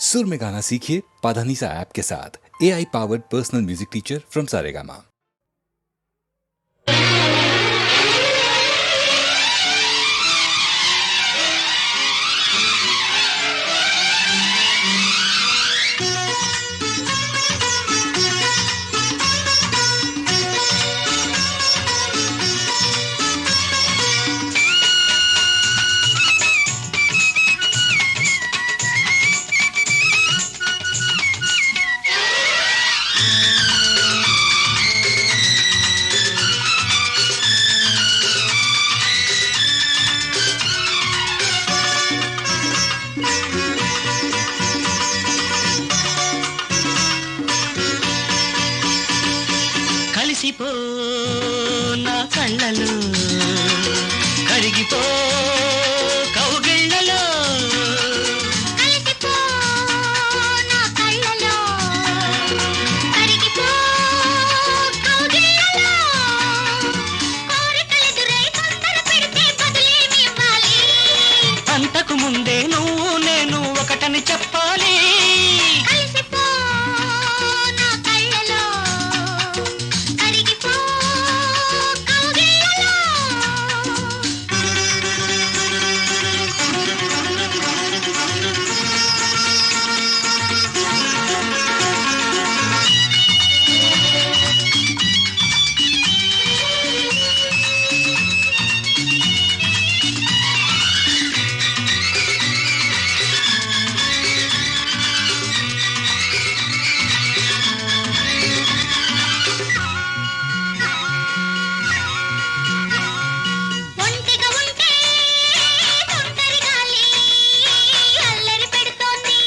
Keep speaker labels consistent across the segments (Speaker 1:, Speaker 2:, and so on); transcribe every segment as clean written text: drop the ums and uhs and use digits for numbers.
Speaker 1: सुर में गाना सीखिए पाधानीसा ऐप के साथ। AI powered personal music teacher from Saregama.
Speaker 2: కలిసిపో నా కళ్ళలో కరిగిపో కౌగిళ్ళలో
Speaker 3: కలిసిపో నా కళ్ళలో కరిగిపో కౌగిళ్ళలో కోరికలెదురై తొందర పెడితే బదులేమి ఇవ్వాలి
Speaker 2: అంతకు ముందే నువ్వు నేను ఒకటని చెప్పాలి
Speaker 3: కలిసిపో నా కళ్ళలో కరిగిపో కౌగిళ్ళలో ఒంటిగా ఉంటే తొందరి గాలి అల్లరి పెడుతోంది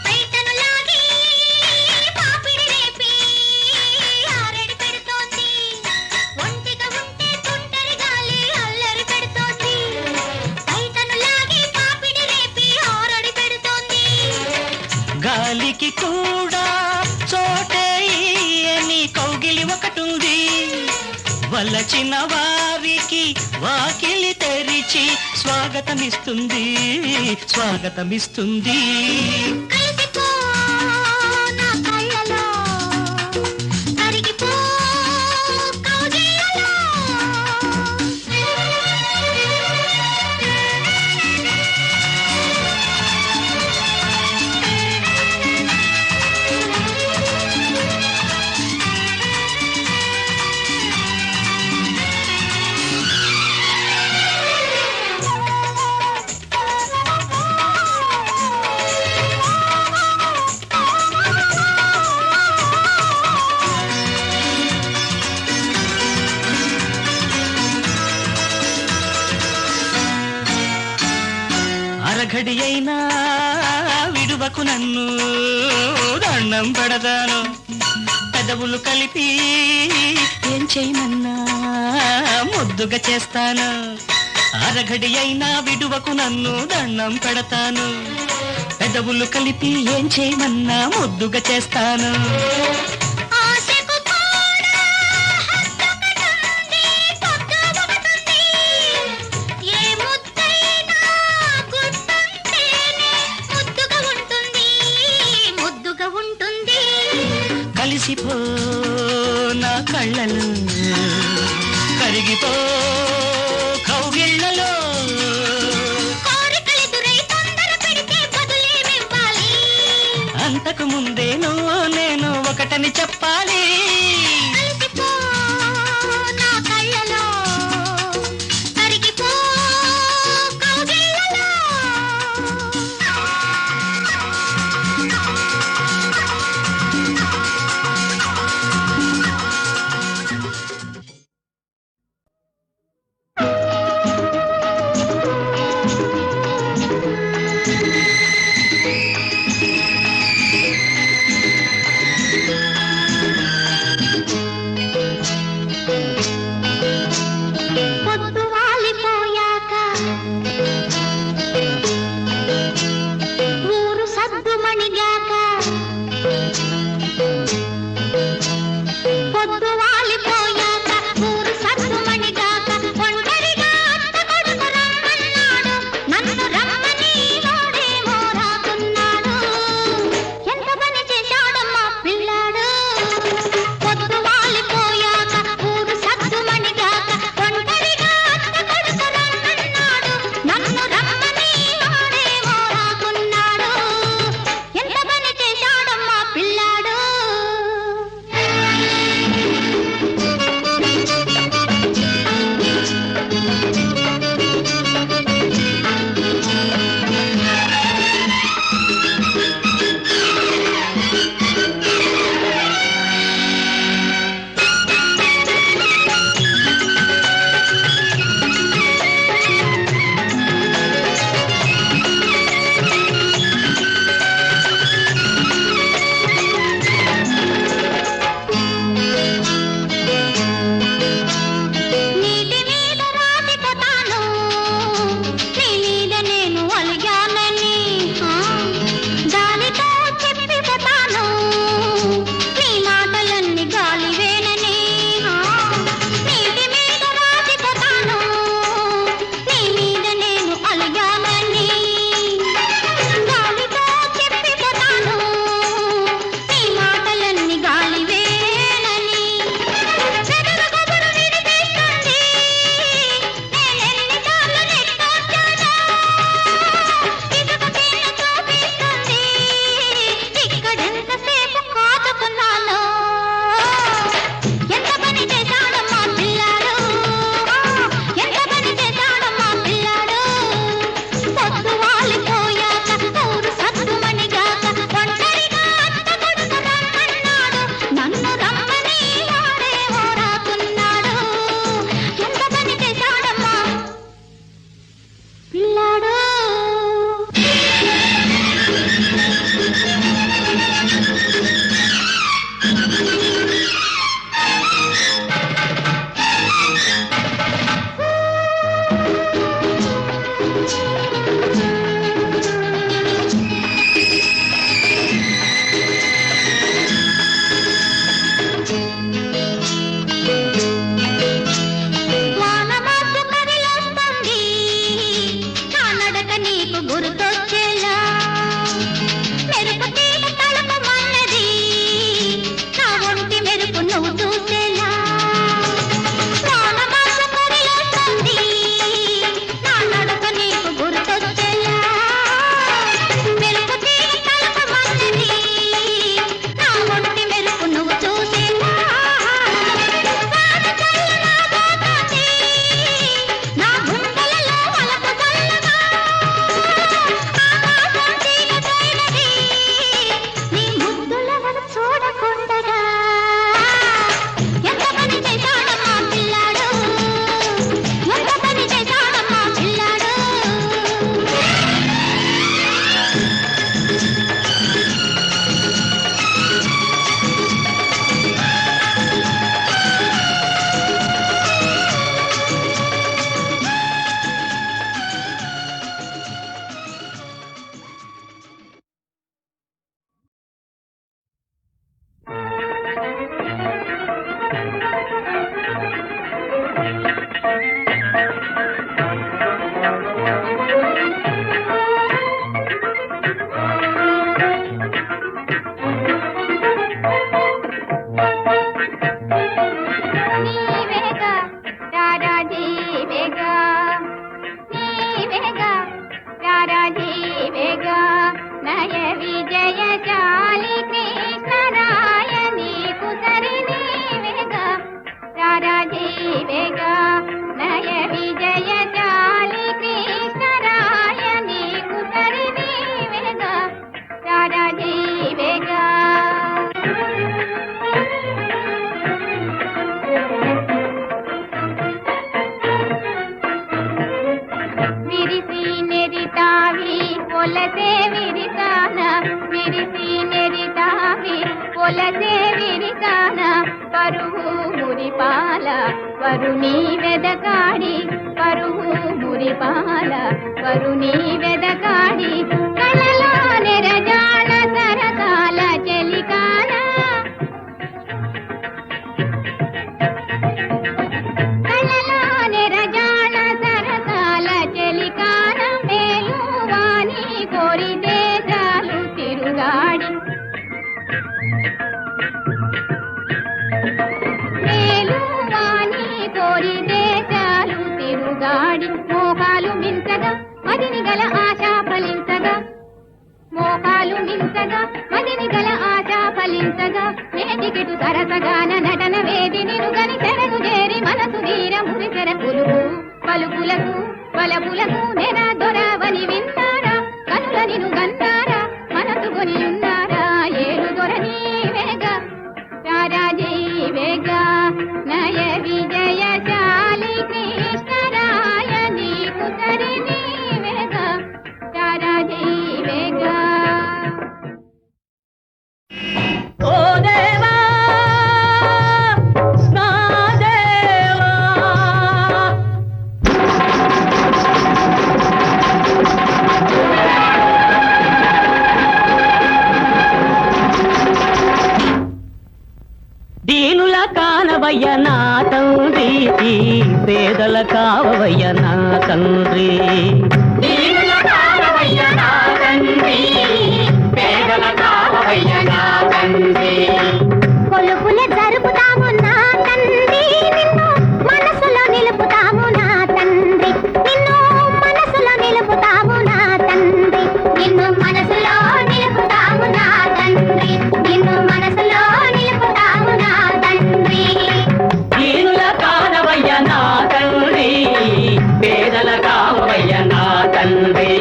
Speaker 3: బయటను లాగి పాపిడి రేపి ఆరడి పెడుతోంది ఒంటిగా ఉంటే తొందరి గాలి అల్లరి పెడుతోంది బయటను లాగి పాపిడి రేపి ఆరడి పెడుతోంది
Speaker 2: గాలికి కూడా చోటే అని కౌగిలి ఒకటుంది వలచిన వారికి వాకిలి తెరిచి స్వాగతమిస్తుంది స్వాగతమిస్తుంది
Speaker 3: కలిసిపో నా కళ్ళలో కరిగిపో కౌగిళ్ళలో
Speaker 2: అరఘడి అయినా విడువకు నన్ను దండం పెడతాను పెదవులు కలిపి ఏం చేయమన్నా ముద్దుగా చేస్తాను అరఘడి అయినా విడువకు నన్ను దండం పెడతాను పెదవులు కలిపి ఏం చేయమన్నా ముద్దుగా చేస్తాను
Speaker 3: ఆశకు కూడా హద్దొకటుంది పొద్దు ఒకటుంది ఏ ముద్దైనా గుర్తుంటేనే ముద్దుగా ఉంటుంది ముద్దుగా ఉంటుంది
Speaker 2: కలిసిపో నా కళ్ళలో కరిగిపో కౌగిళ్ళలో
Speaker 3: కోరికలెదురై తొందర పెడితే బదులేమివ్వాలి
Speaker 2: అంతకు ముందే నువ్వు నేను ఒకటని చెప్పాలి
Speaker 3: కలిసిపో నా కళ్ళలో కరిగిపో కౌగిళ్ళలో విజయశాలి కృష్ణరాయ నీకు సరి నీవేగా రారా జీవేగా నయ విజయశాలి కృష్ణరాయ నీకు సరి నీవేగా రారా జీవేగా విరిసి నెరితావి పొలసే విరితాన విరిసి నెరితావి పొలసే విరితాన పరువు మురిపాల వరుణి వెదకాడి పరువు మురిపాల వరుణి వెదకాడి కళలో నెరజాడ సరకాల చెలికాల కళలో నెరజాడ సరకాల చెలికాల మేలువాని కోరితే చాలు తిరుగాడి మేలువాని కోరితే చాలు తిరుగాడి మోహాలు మించగా మదిని గల ఆశ ఫలించగా మోహాలు మించగా మదిని గల ఆశ ఫలించగా నేటికిటు సరసగాన నటన వేది నిరుగని తెరను చేరి మనసు ధీర మురిసెర పులుపు పలుపులకు పలపులకు నెర దొరవని విన్నారా కనుల నిను గన్నారా మనసు కొని ఉన్నారా ఏడు దొరని వేగ రారాజీ వేగ నయ విజయశాలి కృష్ణరాయ నీకు సరి నీవేగ రారాజీ వేగ
Speaker 2: ఓ దేవా నా దేవా దీనుల కానవయ్య నా తండ్రి పేదల కావవయ్య నా తండ్రి దీనుల కానవయ్య నా తండ్రి పేదల కావవయ్య నా తండ్రి
Speaker 3: కొలుపులే జరుపుతాము నా తండ్రి నిన్ను మనసులో నిలుపుతాము నా తండ్రి నిన్ను మనసులో నిలుపుతాము నా తండ్రి నిన్ను మనసులో నిలుపుతాము నా తండ్రి నిన్ను మనసులో నిలుపుతాము నా తండ్రి
Speaker 2: దీనుల కానవయ్య నా తండ్రి పేదల కావవయ్య నా తండ్రి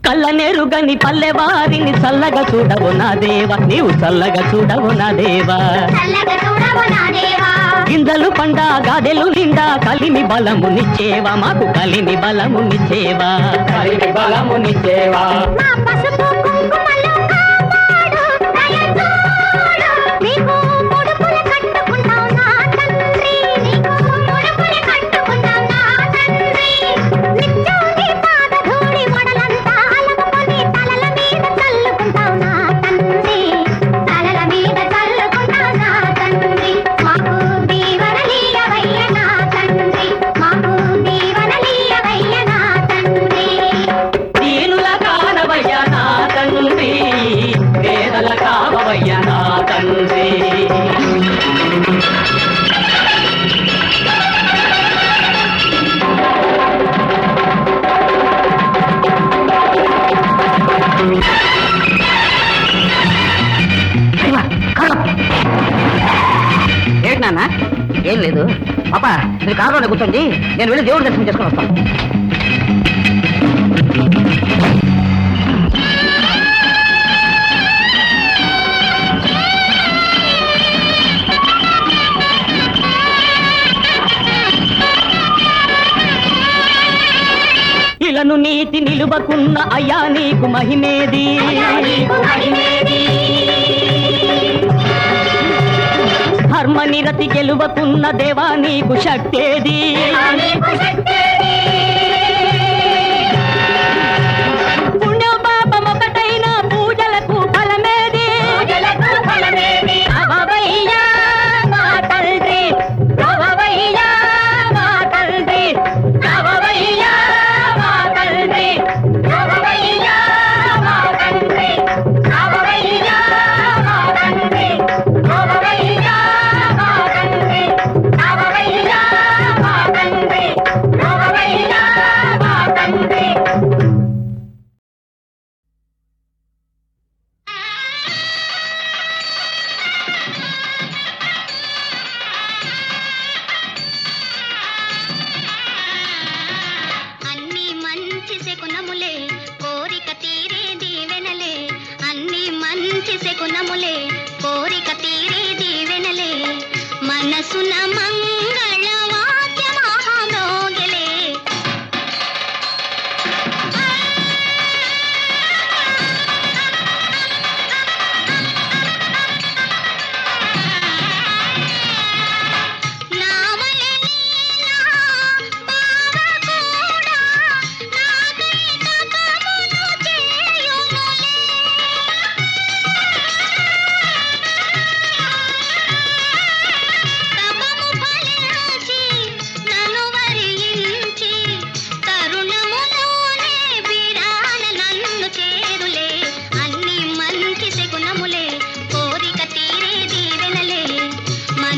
Speaker 2: కళ్ళనెరుగని పల్లెవారిని చల్లగా చూడవు నా దేవా నీవు చల్లగా చూడవు నా దేవా
Speaker 3: చల్లగా చూడవు నా దేవా
Speaker 2: గింజలు పండా గాదెలు నిండా కలిమి బలమునిచ్చేవా మాకు కలిమి బలమునిచ్చేవా కలిమి బలమునిచ్చేవా
Speaker 3: మా పసుపు కుంకుమలు కాపాడు దయ చూడు నీకు ముడుపులు కట్టుకుంటావు నా తండ్రి నీకు ముడుపులు కట్టుకుంటావు నా తండ్రి నిత్యం నీ పాదధూళి వడలంతా అలముకొని తలల మీద చల్లుకుంటావు నా తండ్రి తలల మీద చల్లుకుంటావు నా తండ్రి మాకు దీవెనలీయవయ్య నా తండ్రి మాకు దీవెనలీయవయ్య నా తండ్రి
Speaker 2: దీనుల కానవయ్య నా తండ్రి పేదల కావవయ్య నా తండ్రి
Speaker 4: ఏంటి నాన్న ఏం లేదు పాప మీరు కారులోనే కూర్చోండి నేను వెళ్ళి దేవుడి దర్శనం చేసుకుని వస్తాను
Speaker 2: ఇలను నీతి నిలువకున్న అయ్యా నీకు మహిమేది ధర్మ నిరతి గెలువకున్న దేవా నీకు శక్తేది పుణ్య పాపం ఒకటైన పూజలకు ఫలమేది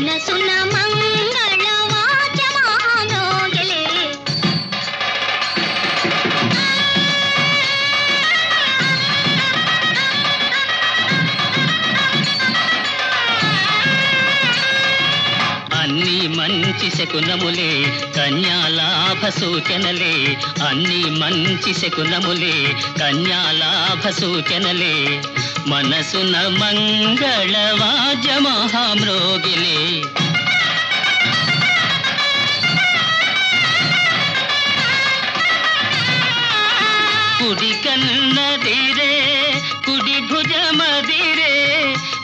Speaker 3: మనసున మంగళ వాచమానోగలే
Speaker 2: అన్ని మంచి శకునములే కన్యాలాభ సూచనలే, అన్ని మంచి శకునములే కన్యాలాభ సూచనలే, మనసున మంగళ వాద్య మహామ్రోగిలే. కుడి కన్నదిరే కుడి భుజమదిరే,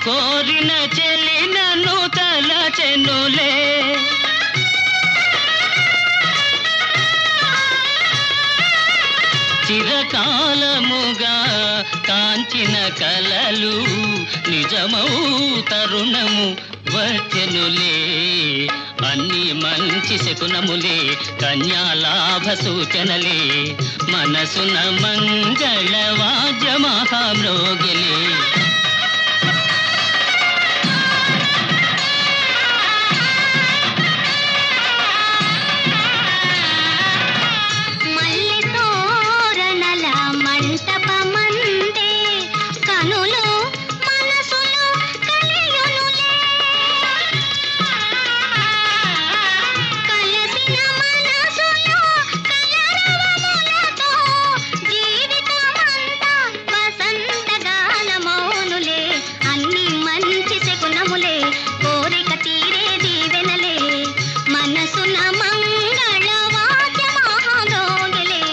Speaker 2: కోరిన చెలినను తలచెనులే. చిరకాలముగా కాంచిన కలలు నిజమౌ తరుణము వచ్చెనులే. అన్ని మంచి శకునములే కన్యాలాభ సూచనలే, మనసున మంగళ వాద్య మహామ్రోగిలే.
Speaker 3: మల్లి తోరణల మంటపమందే కనులు మనసులు కలియునులే. కలసిన మనసులు కలరవములతో జీవితమంతా వసంతగానమౌనులే. అన్ని మంచి శకునములే కోరిక తీరే దీవెనలే, మనసున మంగళ వాద్య మహాదోగలే.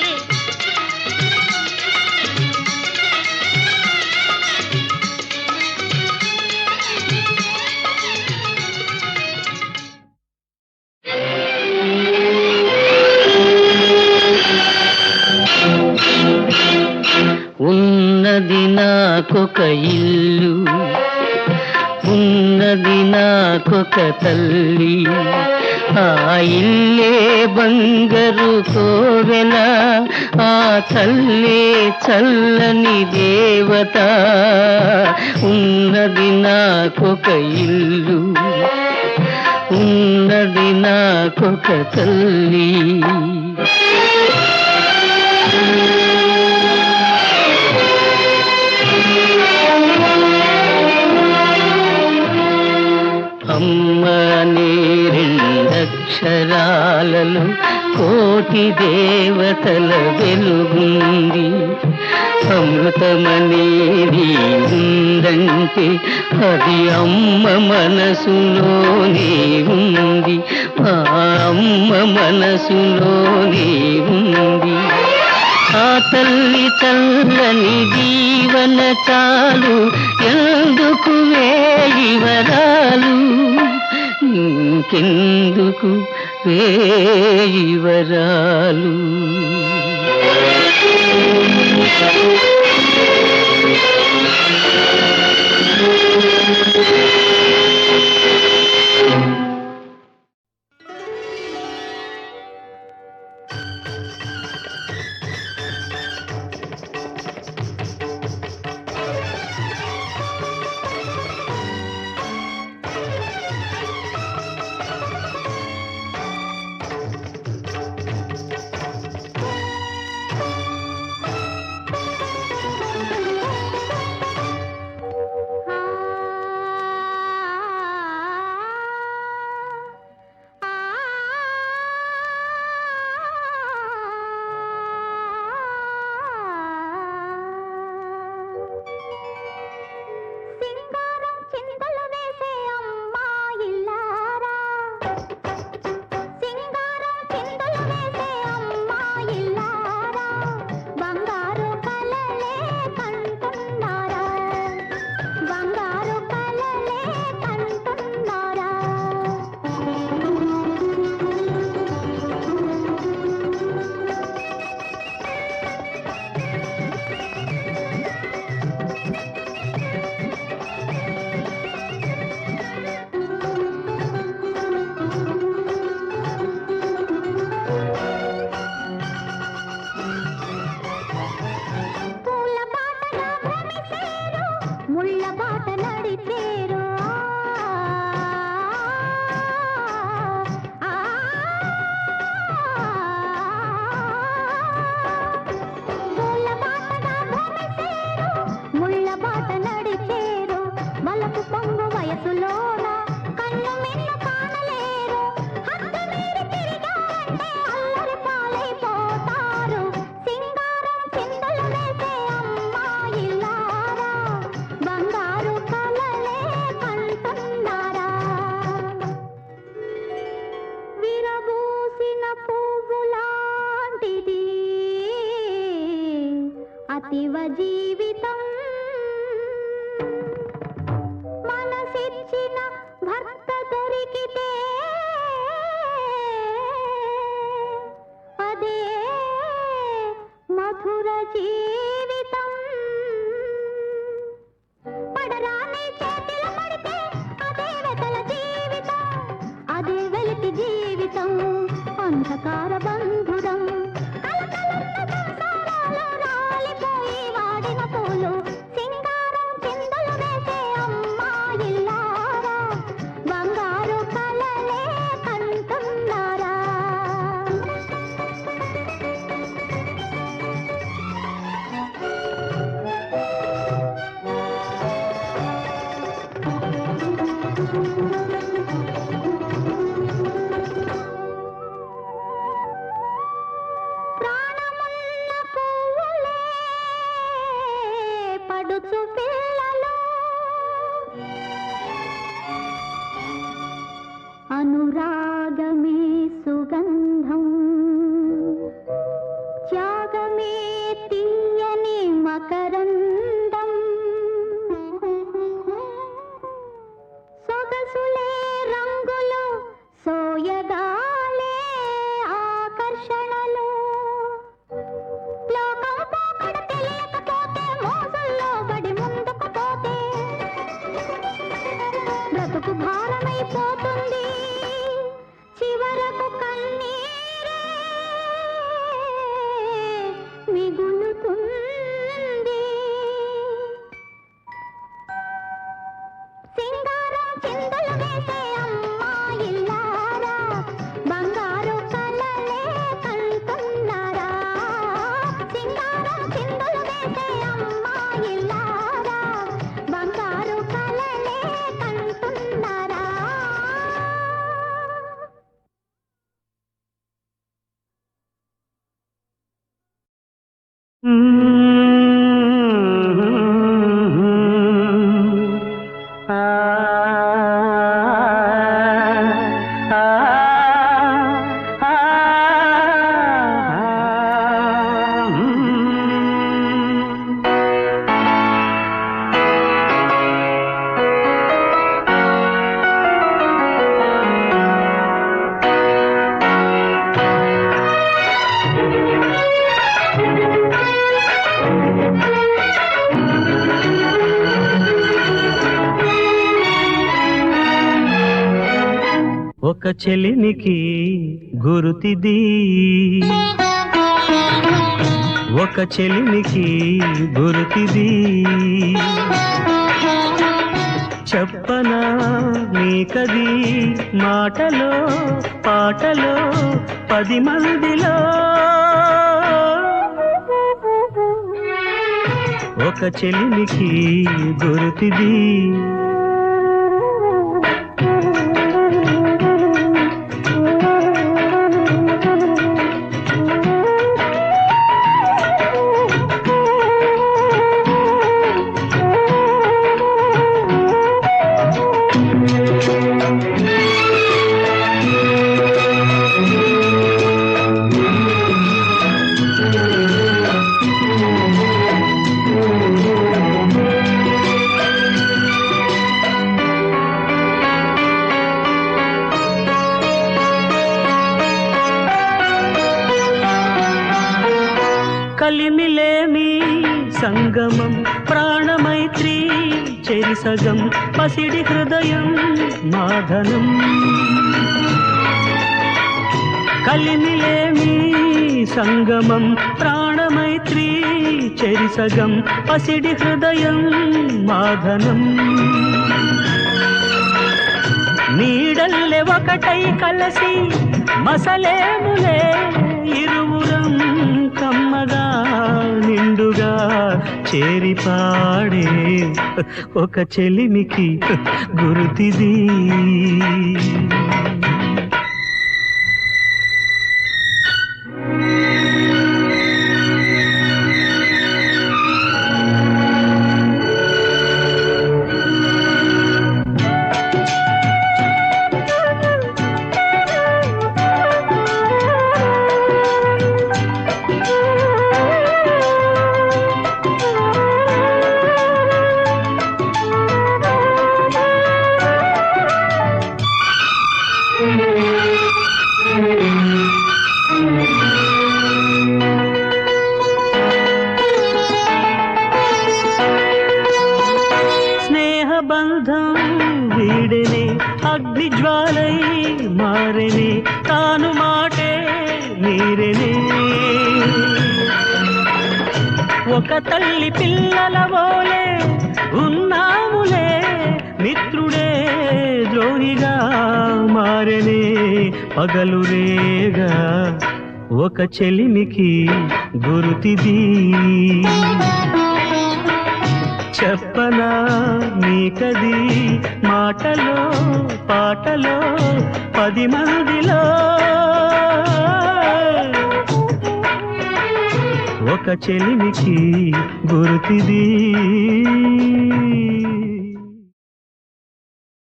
Speaker 2: ఉన్నది నాకొక ఇల్లు, ఉన్నది నాకొక తల్లి, ఆ ఇల్లే బంగారు కోవెల, ఆ తల్లే చల్లని దేవత. ఉన్నది నాకొక ఇల్లు, ఉన్నది నాకొక తల్లి. అమ్మ అనే రెండక్షరాలలో కోటి దేవతల వెలుగుంది. అమృతమనేది ఉందంటే అది అమ్మ మనసులోనే ఉంది, ఆ అమ్మ మనసులోనే ఉంది. ఆ తల్లి చల్లని జీవన చాలు, ఎందుకు వేయి వరాలు, ఇంకెందుకు వేయి వరాలు.
Speaker 3: పార్థివ జీవితం మనసిచ్చిన భర్త దొరికితే అదే మధుర జీవితం పడరాని చేతిలో పడితే అదే వెతల జీవితం అదే వెలితి జీవితం అంధకార బంధురం కలకలున్న సంసారాలు రాలిపోయి వాడిన పూలు సింగారం చిందులు వేసే అమ్మాయిల్లారా బంగారు కలలే కంటున్నారా ప్రాణమున్న పువ్వులే పడుచు పిల్లలు అనురాగమే సుగంధం త్యాగమే తీయని మకరందం సొగసులే రంగులు సోయగాలే ఆకర్షణలు లోకం పోకడ తెలియకపోతే మోసల్లో పడి ముందుకు పోతే బ్రతుకు భారమైపోతుంది చివరకు కన్నీరే మిగులుతుంది సింగారం చిందులు వేసే అమ్మాయిల్లారా బంగారు కలలే కంటున్నారా సింగారం చిందులు వేసే అమ్మాయిల్లారా బంగారు కలలే కంటున్నారా
Speaker 2: ఒక చెలినికి గురుతిది ఒక చెలినికి గురుతిది చెప్పనా నీకది మాటలో పాటలో 10 మందిలో ఒక చెలినికి గురుతిది కలిమిలేమి సంగమం ప్రాణమైత్రి చెరిసగం పసిడి హృదయం మాధనం కలిమిలేమి సంగమం ప్రాణమైత్రి చెరిసగం పసిడి హృదయం మాధనం నీడల్లే ఒకటై కలసి మసలేములే ఇరువురం కమ్మగా నిండుగా చేరి పాడే ఒక చెలిమికి గురుతిది వీడనే అగ్ని జ్వాలై మారెనే తాను మాటే మీరెనే ఒక తల్లి పిల్లల వోలే ఉన్నాములే మిత్రుడే ద్రోహిగా మారెనే పగలు రేగా ఒక చెలిమికి గురుతిది చెప్పనా నీకది మాటలో పాటలో 10 మందిలో ఒక చెలిమికి గురుతిది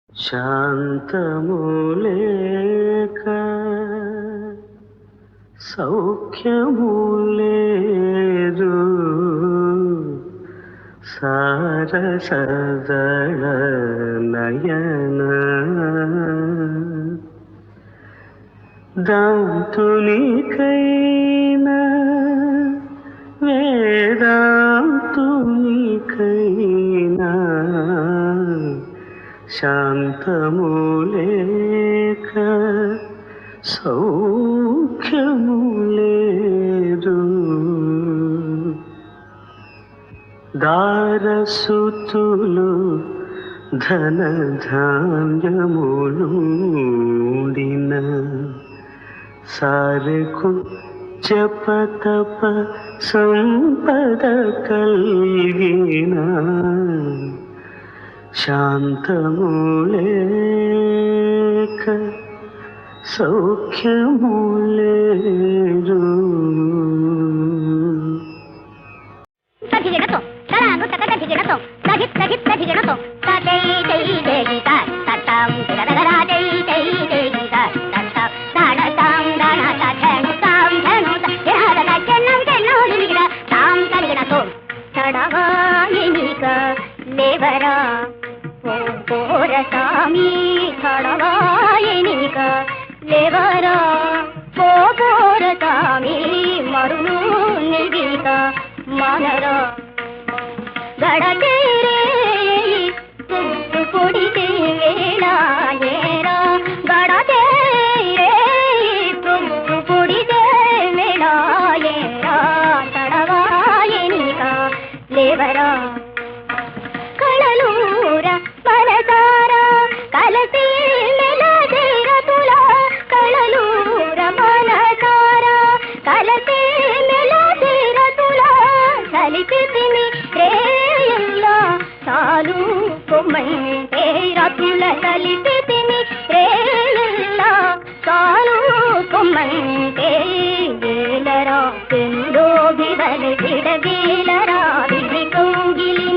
Speaker 2: శాంతము లేక సౌఖ్యము లేదు సారసదళ నయన దాంతునికైనా వేదాంతునికైనా శాంతము లేక సౌఖ్యము లేదు దారసుతులు ధన ధాన్యములుండిన సారెకు జపతప సంపద కలిగిన శాంతము లేక సౌఖ్యము లేదు
Speaker 3: తగినతో తరాను తగ దిగినతో తగిత్ తగిత్ తగినతో తై తై దేగితా తతాం తగదరా తై తై దేగితా తతా తడతాం దన తను తాం ధను తహర తన్నం తన్ను దిగిరా తాం తగినతో తడవాయినిక లేవరా పోరసామి తడవాయినిక లేవరా పోరసామి మరును నిగిత మనరా గడచేరే పొడితే వేళాయేరా గడచేరే పొడితే వేళాయేరా తడవాయనిక లేవరా కళలూర మనసారా కలసి మెలదేర తులా కళలూర మనసారా కలసి మెలదేర తులా కలిపితిని రేయల్లా చాలు కొమ్మంటే రతుల కలిపితిని రేయల్లా చాలు కొమ్మంటే వేలరా తెందో బివలి విడవీలరా విడి కౌగిలి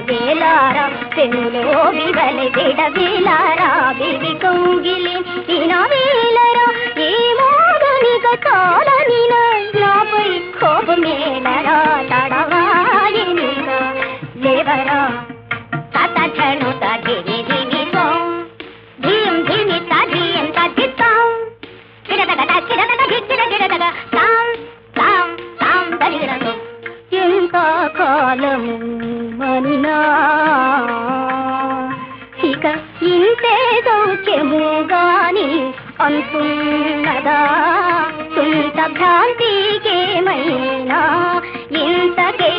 Speaker 3: వేలారా తెందో బివలి విడవీలారా విడి కౌగిలి వినవేలరా ఈ మోగనిక చాలనిన నాపై కోపమేలరా తడవాయినిక లేవరా తతను తగిరి దిమితో ధీం ధిమి తధియం తధితాం గిరదగ గిరదగ గిరదగ తాం తాం తాం తగిరను ఇంకా కాలము మనినా ఇక ఇంతే సౌఖ్యము గాని అంటున్నదా సుంత భ్రాంతికేమైనా ఇంతకే